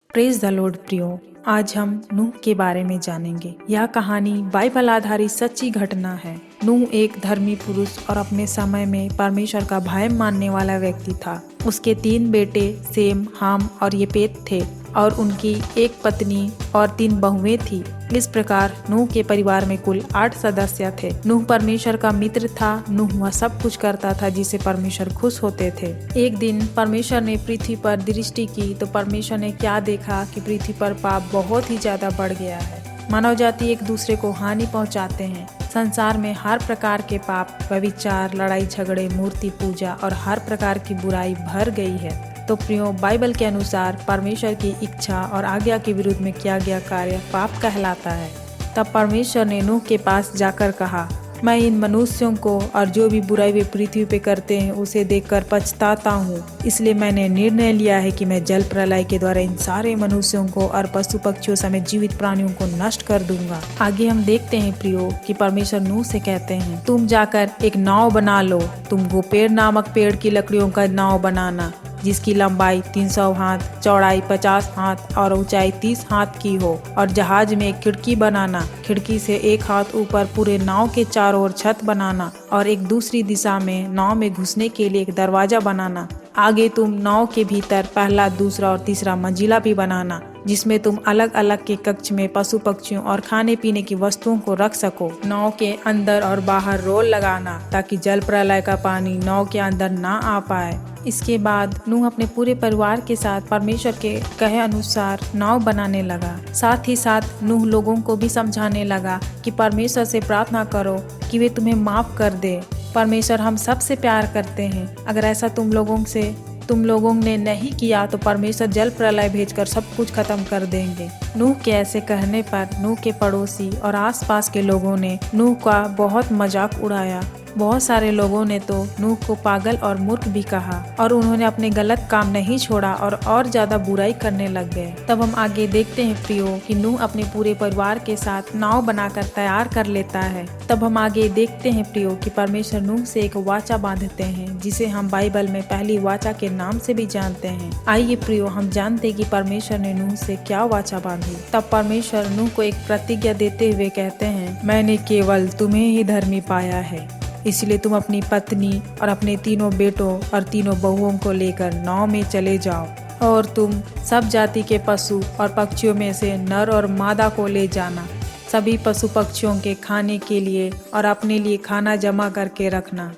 Praise the Lord प्रियो। आज हम नूह के बारे में जानेंगे। यह कहानी बाइबल आधारित सच्ची घटना है। नूह एक धर्मी पुरुष और अपने समय में परमेश्वर का भय मानने वाला व्यक्ति था। उसके 3 बेटे सेम, हाम और येपेत थे और उनकी एक पत्नी और 3 बहुएं थी। इस प्रकार नूह के परिवार में कुल 8 सदस्य थे। नूह परमेश्वर का मित्र था। नूह वह सब कुछ करता था जिसे परमेश्वर खुश होते थे। एक दिन परमेश्वर ने पृथ्वी पर दृष्टि की तो परमेश्वर ने क्या देखा कि पृथ्वी पर पाप बहुत ही ज्यादा बढ़ गया है। मानव जाति एक दूसरे को हानि पहुंचाते हैं। संसार में हर प्रकार के पाप, व्यभिचार, लड़ाई झगड़े, मूर्ति पूजा और हर प्रकार की बुराई भर गई है। तो प्रियो, बाइबल के अनुसार परमेश्वर की इच्छा और आज्ञा के विरुद्ध में किया गया कार्य पाप कहलाता है। तब परमेश्वर ने नूह के पास जाकर कहा, मैं इन मनुष्यों को और जो भी बुराई वे पृथ्वी पे करते हैं उसे देखकर पछताता हूँ। इसलिए मैंने निर्णय लिया है कि मैं जल प्रलय के द्वारा इन सारे मनुष्यों को और पशु पक्षियों समेत जीवित प्राणियों को नष्ट कर दूंगा। आगे हम देखते हैं प्रियो कि परमेश्वर नूह से कहते हैं, तुम जाकर एक नाव बना लो। तुम गोपेर नामक पेड़ की लकड़ियों का नाव बनाना जिसकी लंबाई 300 हाथ, चौड़ाई 50 हाथ और ऊंचाई 30 हाथ की हो। और जहाज में एक खिड़की बनाना। खिड़की से 1 हाथ ऊपर पूरे नाव के चारों ओर छत बनाना और एक दूसरी दिशा में नाव में घुसने के लिए एक दरवाजा बनाना। आगे तुम नाव के भीतर पहला, दूसरा और तीसरा मंजिला भी बनाना जिसमें तुम अलग अलग के कक्ष में पशु पक्षियों और खाने पीने की वस्तुओं को रख सको। नाव के अंदर और बाहर रोल लगाना ताकि जल प्रलय का पानी नाव के अंदर ना आ पाए। इसके बाद नूह अपने पूरे परिवार के साथ परमेश्वर के कहे अनुसार नाव बनाने लगा। साथ ही साथ नूह लोगों को भी समझाने लगा कि परमेश्वर से प्रार्थना करो कि वे तुम्हें माफ कर दे। परमेश्वर हम सब से प्यार करते हैं। अगर ऐसा तुम लोगों ने नहीं किया तो परमेश्वर जल प्रलय भेजकर सब कुछ खत्म कर देंगे। नूह के ऐसे कहने पर नूह के पड़ोसी और आसपास के लोगों ने नूह का बहुत मजाक उड़ाया। बहुत सारे लोगों ने तो नूह को पागल और मूर्ख भी कहा और उन्होंने अपने गलत काम नहीं छोड़ा और ज्यादा बुराई करने लग गए। तब हम आगे देखते हैं प्रियो कि नूह अपने पूरे परिवार के साथ नाव बनाकर तैयार कर लेता है। तब हम आगे देखते हैं प्रियो कि परमेश्वर नूह से एक वाचा बांधते हैं जिसे हम बाइबल में पहली वाचा के नाम से भी जानते हैं। आइए प्रियो, हम जानते हैं कि परमेश्वर ने नूह से क्या वाचा बांधी। तब परमेश्वर नूह को एक प्रतिज्ञा देते हुए कहते हैं, मैंने केवल तुम्हें ही धर्मी पाया है, इसलिए तुम अपनी पत्नी और अपने 3 बेटों और 3 बहुओं को लेकर नाव में चले जाओ और तुम सब जाति के पशु और पक्षियों में से नर और मादा को ले जाना। सभी पशु पक्षियों के खाने के लिए और अपने लिए खाना जमा करके रखना।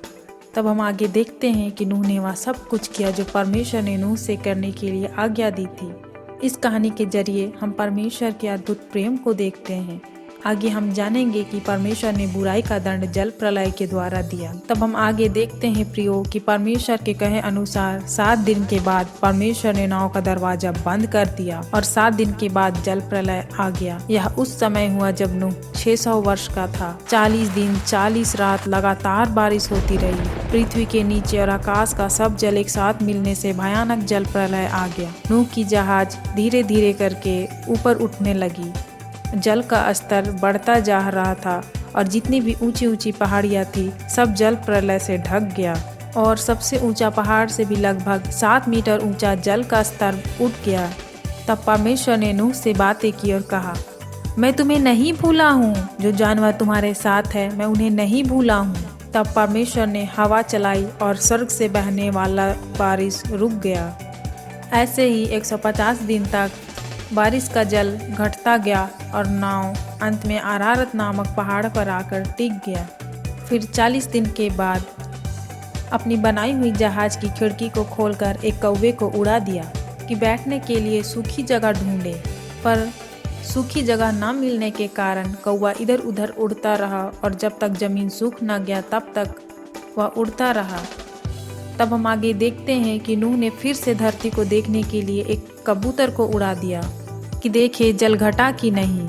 तब हम आगे देखते हैं कि नूह ने वह सब कुछ किया जो परमेश्वर ने नूह से करने के लिए आज्ञा दी थी। इस कहानी के जरिए हम परमेश्वर के अद्भुत प्रेम को देखते हैं। आगे हम जानेंगे कि परमेश्वर ने बुराई का दंड जल प्रलय के द्वारा दिया। तब हम आगे देखते हैं प्रियो कि परमेश्वर के कहे अनुसार 7 दिन के बाद परमेश्वर ने नाव का दरवाजा बंद कर दिया और 7 दिन के बाद जल प्रलय आ गया। यह उस समय हुआ जब नूह 600 वर्ष का था। 40 दिन 40 रात लगातार बारिश होती रही। पृथ्वी के नीचे और आकाश का सब जल एक साथ मिलने से भयानक जल प्रलय आ गया। नूह की जहाज धीरे धीरे करके ऊपर उठने लगी। जल का स्तर बढ़ता जा रहा था और जितनी भी ऊंची ऊंची पहाड़ियां थी सब जल प्रलय से ढक गया और सबसे ऊंचा पहाड़ से भी लगभग 7 मीटर ऊंचा जल का स्तर उठ गया। तब परमेश्वर ने नूह से बातें की और कहा, मैं तुम्हें नहीं भूला हूँ। जो जानवर तुम्हारे साथ है मैं उन्हें नहीं भूला हूँ। तब परमेश्वर ने हवा चलाई और स्वर्ग से बहने वाला बारिश रुक गया। ऐसे ही 150 दिन तक बारिश का जल घटता गया और नाव अंत में अरारत नामक पहाड़ पर आकर टिक गया। फिर 40 दिन के बाद अपनी बनाई हुई जहाज की खिड़की को खोलकर एक कौवे को उड़ा दिया कि बैठने के लिए सूखी जगह ढूंढे। पर सूखी जगह न मिलने के कारण कौवा इधर उधर उड़ता रहा और जब तक जमीन सूख न गया तब तक वह उड़ता रहा। तब हम आगे देखते हैं कि नूह ने फिर से धरती को देखने के लिए एक कबूतर को उड़ा दिया कि देखे जल घटा कि नहीं।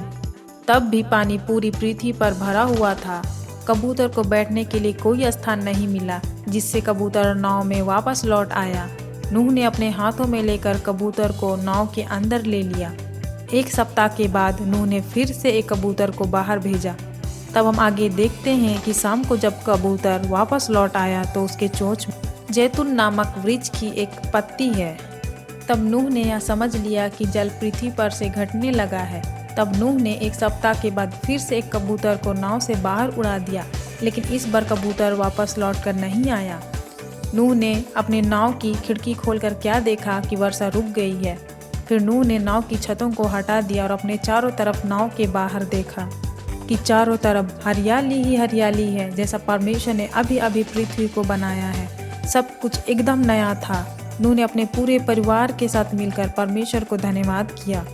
तब भी पानी पूरी पृथ्वी पर भरा हुआ था। कबूतर को बैठने के लिए कोई स्थान नहीं मिला जिससे कबूतर नाव में वापस लौट आया। नूह ने अपने हाथों में लेकर कबूतर को नाव के अंदर ले लिया। 1 सप्ताह के बाद नूह ने फिर से एक कबूतर को बाहर भेजा। तब हम आगे देखते हैं कि शाम को जब कबूतर वापस लौट आया तो उसके चोंच में जैतून नामक वृक्ष की एक पत्ती है। तब नूह ने यह समझ लिया कि जल पृथ्वी पर से घटने लगा है। तब नूह ने 1 सप्ताह के बाद फिर से एक कबूतर को नाव से बाहर उड़ा दिया, लेकिन इस बार कबूतर वापस लौटकर नहीं आया। नूह ने अपने नाव की खिड़की खोलकर क्या देखा कि वर्षा रुक गई है। फिर नूह ने नाव की छतों को हटा दिया और अपने चारों तरफ नाव के बाहर देखा कि चारों तरफ हरियाली ही हरियाली है, जैसा परमेश्वर ने अभी अभी पृथ्वी को बनाया है। सब कुछ एकदम नया था। नूह ने अपने पूरे परिवार के साथ मिलकर परमेश्वर को धन्यवाद किया।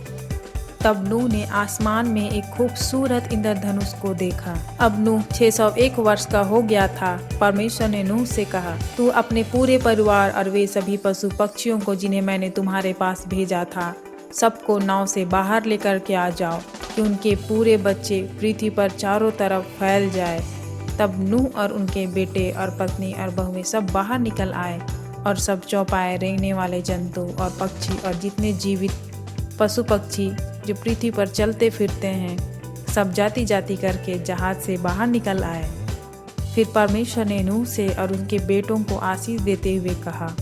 तब नूह ने आसमान में एक खूबसूरत इंद्रधनुष को देखा। अब नूह 601 वर्ष का हो गया था। परमेश्वर ने नूह से कहा, तू अपने पूरे परिवार और वे सभी पशु पक्षियों को जिन्हें मैंने तुम्हारे पास भेजा था, सबको नाव से बाहर लेकर के आ जाओ कि उनके पूरे बच्चे पृथ्वी पर चारों तरफ फैल जाए। तब नूह और उनके बेटे और पत्नी और बहुएं सब बाहर निकल आए, और सब चौपाए रेंगने वाले जंतु और पक्षी और जितने जीवित पशु पक्षी जो पृथ्वी पर चलते फिरते हैं, सब जाति जाति करके जहाज से बाहर निकल आए। फिर परमेश्वर ने नूह से और उनके बेटों को आशीष देते हुए कहा,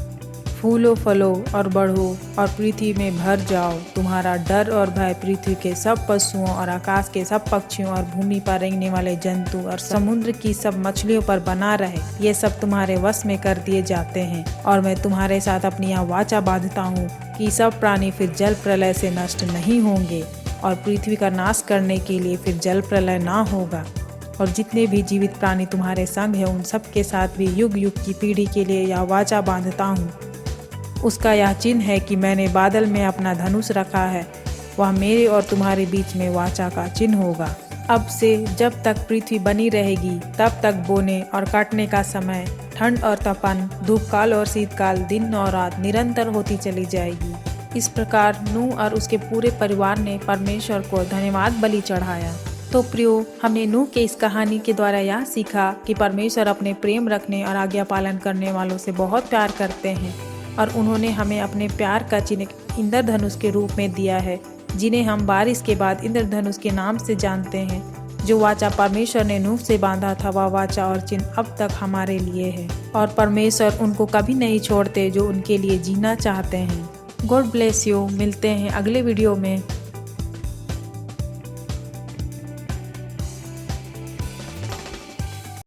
फूलो फलो और बढ़ो और पृथ्वी में भर जाओ। तुम्हारा डर और भय पृथ्वी के सब पशुओं और आकाश के सब पक्षियों और भूमि पर रेंगने वाले जंतु और समुद्र की सब मछलियों पर बना रहे। ये सब तुम्हारे वश में कर दिए जाते हैं, और मैं तुम्हारे साथ अपनी यह वाचा बांधता हूँ कि सब प्राणी फिर जल प्रलय से नष्ट नहीं होंगे, और पृथ्वी का नाश करने के लिए फिर जल प्रलय ना होगा। और जितने भी जीवित प्राणी तुम्हारे संग हैं, उन सब के साथ भी युग युग की पीढ़ी के लिए यह वाचा बांधता हूँ। उसका यह चिन्ह है कि मैंने बादल में अपना धनुष रखा है, वह मेरे और तुम्हारे बीच में वाचा का चिन्ह होगा। अब से जब तक पृथ्वी बनी रहेगी, तब तक बोने और काटने का समय, ठंड और तपन, धूपकाल और शीतकाल, दिन और रात निरंतर होती चली जाएगी। इस प्रकार नूह और उसके पूरे परिवार ने परमेश्वर को धन्यवाद बलि चढ़ाया। तो प्रियो, हमने नूह के इस कहानी के द्वारा यह सीखा कि परमेश्वर अपने प्रेम रखने और आज्ञा पालन करने वालों से बहुत प्यार करते हैं, और उन्होंने हमें अपने प्यार का चिन्ह इंद्रधनुष के रूप में दिया है, जिन्हें हम बारिश के बाद इंद्रधनुष के नाम से जानते हैं। जो वाचा परमेश्वर ने नूह से बांधा था, वह वाचा और चिन्ह अब तक हमारे लिए है, और परमेश्वर उनको कभी नहीं छोड़ते जो उनके लिए जीना चाहते हैं। God bless you. मिलते हैं अगले वीडियो में।